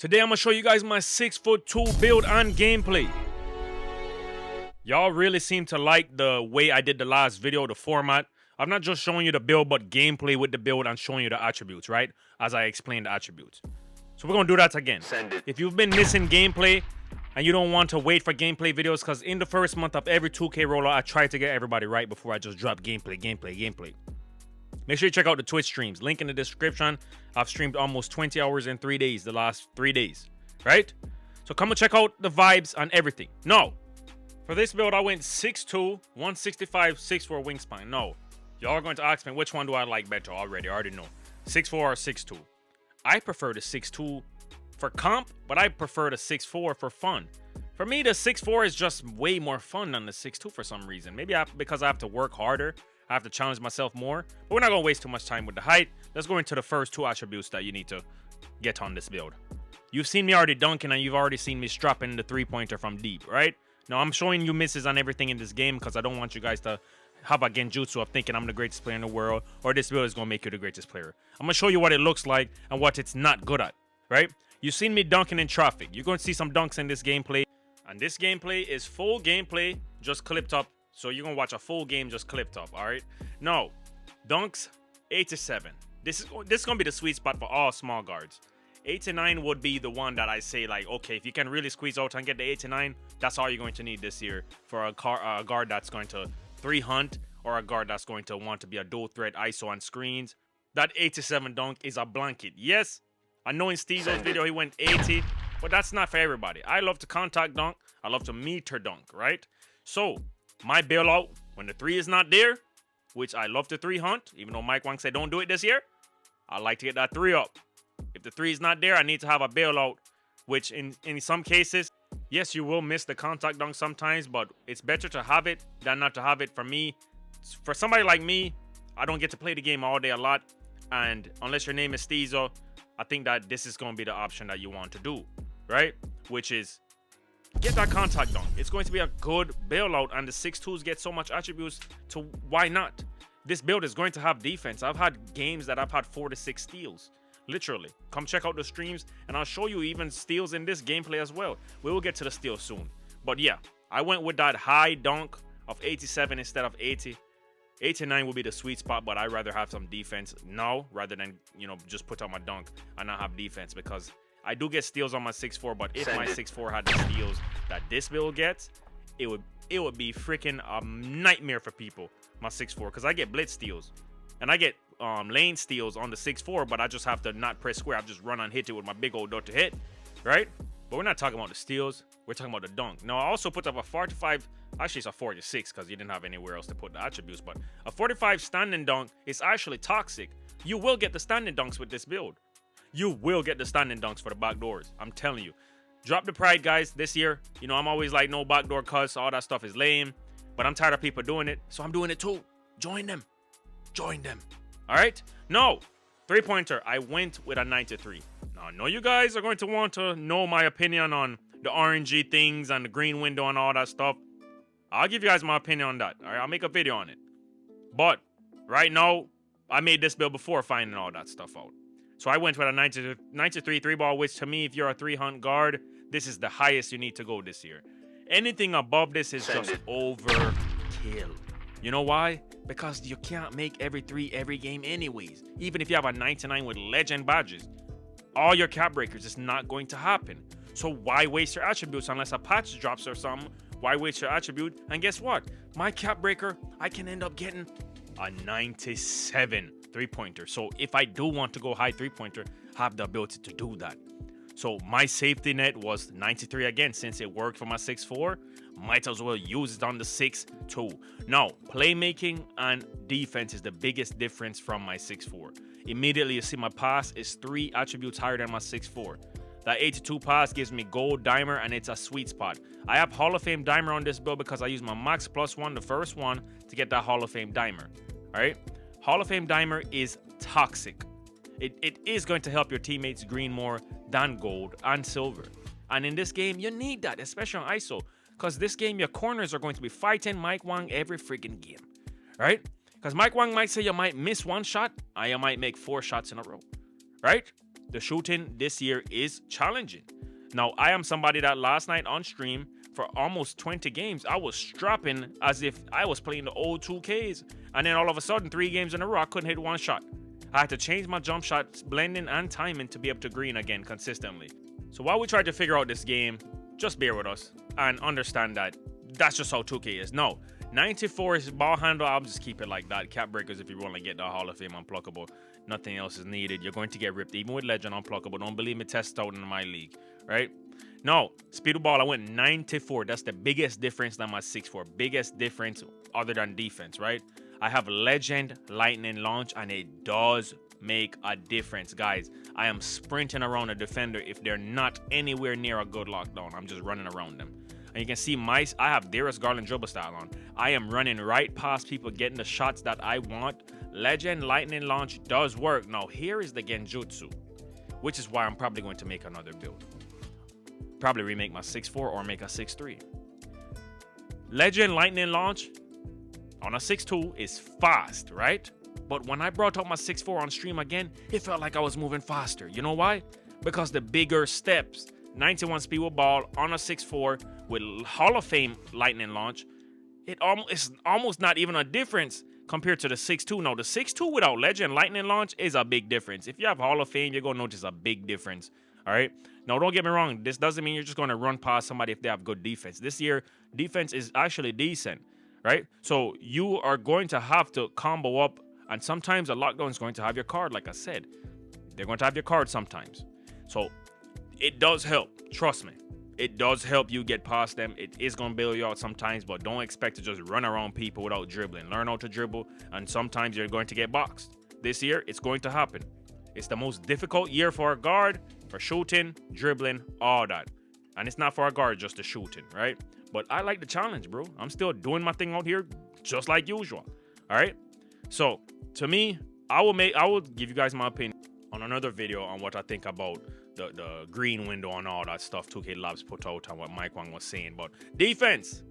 Today I'm gonna show you guys my 6'2" build and gameplay. Y'all really seem to like the way I did the last video, the format. I'm not just showing you the build, but gameplay with the build and showing you the attributes, right? As I explain the attributes. So we're gonna do that again. If you've been missing gameplay and you don't want to wait for gameplay videos, because in the first month of every 2K rollout, I try to get everybody right before I just drop gameplay. Make sure you check out the Twitch streams. Link in the description. I've streamed almost 20 hours in 3 days, the last 3 days, right? So come and check out the vibes and everything. No, for this build, I went 6'2", 165, 6'4" wingspan. No, y'all are going to ask me which one do I like better already. I already know. 6'4" or 6'2". I prefer the 6'2" for comp, but I prefer the 6'4" for fun. For me, the 6'4" is just way more fun than the 6'2" for some reason. Maybe because I have to work harder. I have to challenge myself more, but we're not gonna waste too much time with the height. Let's go into the first two attributes that you need to get on this build. You've seen me already dunking and you've already seen me strapping the three-pointer from deep, right? Now I'm showing you misses on everything in this game because I don't want you guys to have a genjutsu of thinking I'm the greatest player in the world or this build is gonna make you the greatest player. I'm gonna show you what it looks like and what it's not good at, right? You've seen me dunking in traffic. You're gonna see some dunks in this gameplay, and this gameplay is full gameplay just clipped up. So you're going to watch a full game just clipped up, all right? No, dunks, 8 to 7. This is going to be the sweet spot for all small guards. 8 to 9 would be the one that I say, like, okay, if you can really squeeze out and get the 8 to 9, that's all you're going to need this year for a guard that's going to 3-hunt or a guard that's going to want to be a dual threat ISO on screens. That 8 to 7 dunk is a blanket. Yes, I know in Steve's video he went 80, but that's not for everybody. I love to contact dunk. I love to meter dunk, right? So my bailout, when the 3 is not there, which I love to 3-hunt, even though Mike Wang said don't do it this year, I like to get that 3 up. If the 3 is not there, I need to have a bailout, which in some cases, yes, you will miss the contact dunk sometimes, but it's better to have it than not to have it. For me, for somebody like me, I don't get to play the game all day a lot, and unless your name is Steezo, I think that this is going to be the option that you want to do, right? Which is get that contact dunk. It's going to be a good bailout, and the 6'2s get so much attributes, to why not? This build is going to have defense. I've had games that I've had 4 to 6 steals. Literally. Come check out the streams, and I'll show you even steals in this gameplay as well. We will get to the steals soon. But yeah, I went with that high dunk of 87 instead of 80. 89 will be the sweet spot, but I'd rather have some defense now rather than, just put on my dunk and not have defense, because I do get steals on my 6'4", but if my 6'4" had the steals that this build gets, it would be freaking a nightmare for people, my 6'4", because I get blitz steals. And I get lane steals on the 6'4", but I just have to not press square. I just run and hit it with my big old dot to hit, right? But we're not talking about the steals. We're talking about the dunk. Now, I also put up a 45, actually it's a 46 because you didn't have anywhere else to put the attributes, but a 45 standing dunk is actually toxic. You will get the standing dunks with this build. You will get the standing dunks for the back doors. I'm telling you. Drop the pride, guys, this year. I'm always like, no backdoor cuts. All that stuff is lame. But I'm tired of people doing it, so I'm doing it too. Join them. Join them. All right? No. Three-pointer. I went with a 93. Now, I know you guys are going to want to know my opinion on the RNG things and the green window and all that stuff. I'll give you guys my opinion on that. All right? I'll make a video on it. But right now, I made this build before finding all that stuff out. So I went with a 93 3-ball, which to me, if you're a 3-hunt guard, this is the highest you need to go this year. Anything above this is just overkill. You know why? Because you can't make every 3 every game anyways. Even if you have a 99 with legend badges, all your cap breakers is not going to happen. So why waste your attributes unless a patch drops or something? Why waste your attribute? And guess what? My cap breaker, I can end up getting a 97 3-pointer. So if I do want to go high 3-pointer, have the ability to do that. So my safety net was 93 again, since it worked for my 6'4". Might as well use it on the 6'2". Now, playmaking and defense is the biggest difference from my 6'4". Immediately you see my pass is 3 attributes higher than my 6'4". That 82 pass gives me gold dimer, and it's a sweet spot. I have Hall of Fame dimer on this build because I use my max +1, the first one, to get that Hall of Fame dimer. All right? Hall of Fame dimer is toxic. It is going to help your teammates green more than gold and silver. And in this game, you need that, especially on ISO. Because this game, your corners are going to be fighting Mike Wang every freaking game. Right? Because Mike Wang might say you might miss 1 shot, and you might make 4 shots in a row. Right? The shooting this year is challenging. Now, I am somebody that last night on stream for almost 20 games, I was strapping as if I was playing the old 2Ks. And then all of a sudden, 3 games in a row, I couldn't hit one shot. I had to change my jump shots, blending and timing to be able to green again consistently. So while we try to figure out this game, just bear with us and understand that that's just how 2K is. No, 94 is ball handle. I'll just keep it like that. Cap breakers if you want to get the Hall of Fame unpluckable. Nothing else is needed. You're going to get ripped. Even with Legend unpluckable. Don't believe me, test out in my league. Right? No, speed of ball, I went 94. That's the biggest difference than my 6'4". Biggest difference other than defense, right? I have Legend, Lightning Launch, and it does make a difference, guys. I am sprinting around a defender if they're not anywhere near a good lockdown. I'm just running around them. And you can see I have Darius Garland dribble style on. I am running right past people, getting the shots that I want. Legend, Lightning Launch does work. Now, here is the Genjutsu, which is why I'm probably going to make another build. Probably remake my 6'4" or make a 6'3". Legend, Lightning Launch on a 6'2" is fast, right? But when I brought up my 6'4" on stream again, it felt like I was moving faster. You know why? Because the bigger steps. 91 speed with ball on a 6'4" with Hall of Fame Lightning Launch. It's almost not even a difference compared to the 6'2". Now, the 6'2" without Legend Lightning Launch is a big difference. If you have Hall of Fame, you're going to notice a big difference. All right? Now, don't get me wrong. This doesn't mean you're just going to run past somebody if they have good defense. This year, defense is actually decent, right? So you are going to have to combo up, and sometimes a lockdown is going to have your card, like I said. They're going to have your card sometimes. So it does help. Trust me. It does help you get past them. It is going to bail you out sometimes, but don't expect to just run around people without dribbling. Learn how to dribble, and sometimes you're going to get boxed. This year, it's going to happen. It's the most difficult year for a guard, for shooting, dribbling, all that. And it's not for a guard, just the shooting, right? But I like the challenge, bro. I'm still doing my thing out here just like usual, all right? So, to me, I will give you guys my opinion on another video on what I think about the green window and all that stuff 2K Labs put out and what Mike Wang was saying. But defense,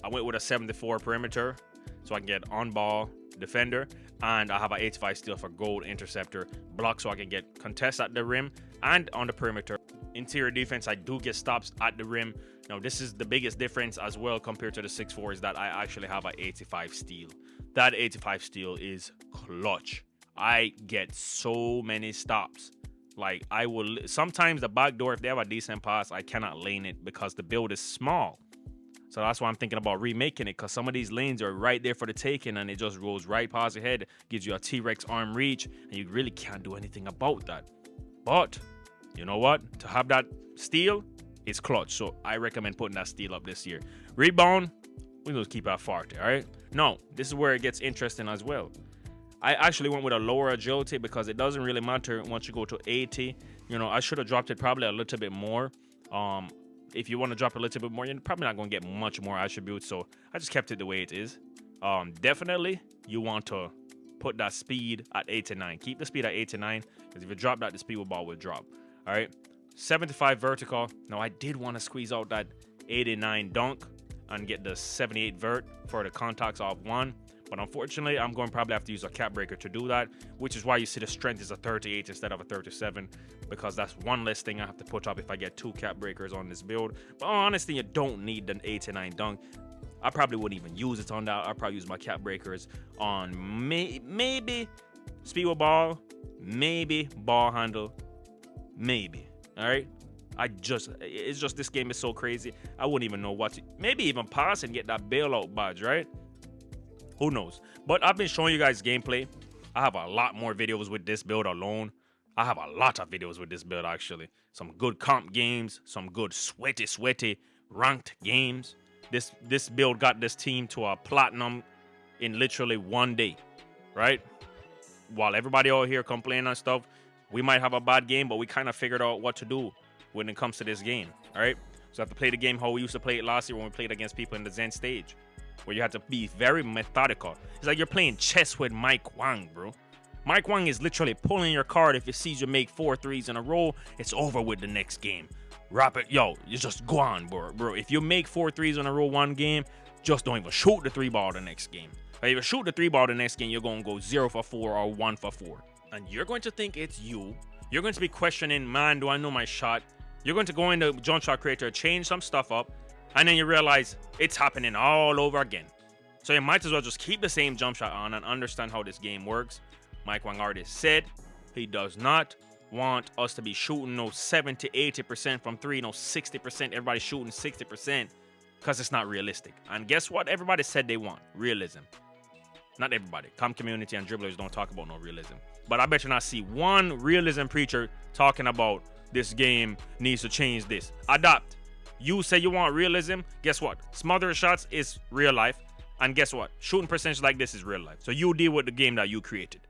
I went with a 74 perimeter so I can get on ball defender, and I have an 85 steal for gold interceptor block so I can get contests at the rim and on the perimeter. Interior defense, I do get stops at the rim. Now, this is the biggest difference as well compared to the 6'4" is that I actually have an 85 steal. That 85 steal is clutch. I get so many stops. Like, I will sometimes the back door, if they have a decent pass, I cannot lane it because the build is small. So that's why I'm thinking about remaking it, because some of these lanes are right there for the taking and it just rolls right past your head, gives you a T-Rex arm reach, and you really can't do anything about that. But you know what? To have that steal is clutch. So I recommend putting that steal up this year. Rebound, we're going to keep it at 40, all right? No, this is where it gets interesting as well. I actually went with a lower agility because it doesn't really matter once you go to 80. You know, I should have dropped it probably a little bit more. If you want to drop a little bit more, you're probably not going to get much more attributes. So I just kept it the way it is. Definitely, you want to put that speed at 89. Keep the speed at 89 because if you drop that, the speed ball will drop. All right. 75 vertical. Now, I did want to squeeze out that 89 dunk and get the 78 vert for the contacts off one. But unfortunately, I'm going to probably have to use a cap breaker to do that, which is why you see the strength is a 38 instead of a 37, because that's one less thing I have to put up if I get 2 cap breakers on this build. But honestly, you don't need the 89 dunk. I probably wouldn't even use it on that. I'll probably use my cap breakers on maybe speed with ball, maybe ball handle, maybe. All right? It's just this game is so crazy. I wouldn't even know what to, maybe even pass and get that bailout badge, right? Who knows? But I've been showing you guys gameplay. I have a lot more videos with this build alone. I have a lot of videos with this build, actually. Some good comp games. Some good sweaty ranked games. This build got this team to a platinum in literally one day, right? While everybody out here complaining and stuff, we might have a bad game, but we kind of figured out what to do when it comes to this game, all right? So I have to play the game how we used to play it last year when we played against people in the Zen stage, where you had to be very methodical. It's like you're playing chess with Mike Wang, bro. Mike Wang is literally pulling your card. If he sees you make 4 threes in a row, it's over with the next game. Wrap it, yo, you just go on, bro. If you make 4 threes in a row one game, just don't even shoot the 3 ball the next game. If you shoot the 3 ball the next game, you're going to go 0 for 4 or 1 for 4. And you're going to think it's you. You're going to be questioning, man, do I know my shot? You're going to go into Jump Shot Creator, change some stuff up, and then you realize it's happening all over again. So you might as well just keep the same jump shot on and understand how this game works. Mike Wang already said he does not want us to be shooting no 70, 80% from three, no 60%. Everybody's shooting 60% because it's not realistic. And guess what? Everybody said they want realism. Not everybody. Community and dribblers don't talk about no realism. But I bet you not see one realism preacher talking about this game needs to change this. Adapt. You say you want realism. Guess what? Smothering shots is real life. And guess what? Shooting percentage like this is real life. So you deal with the game that you created.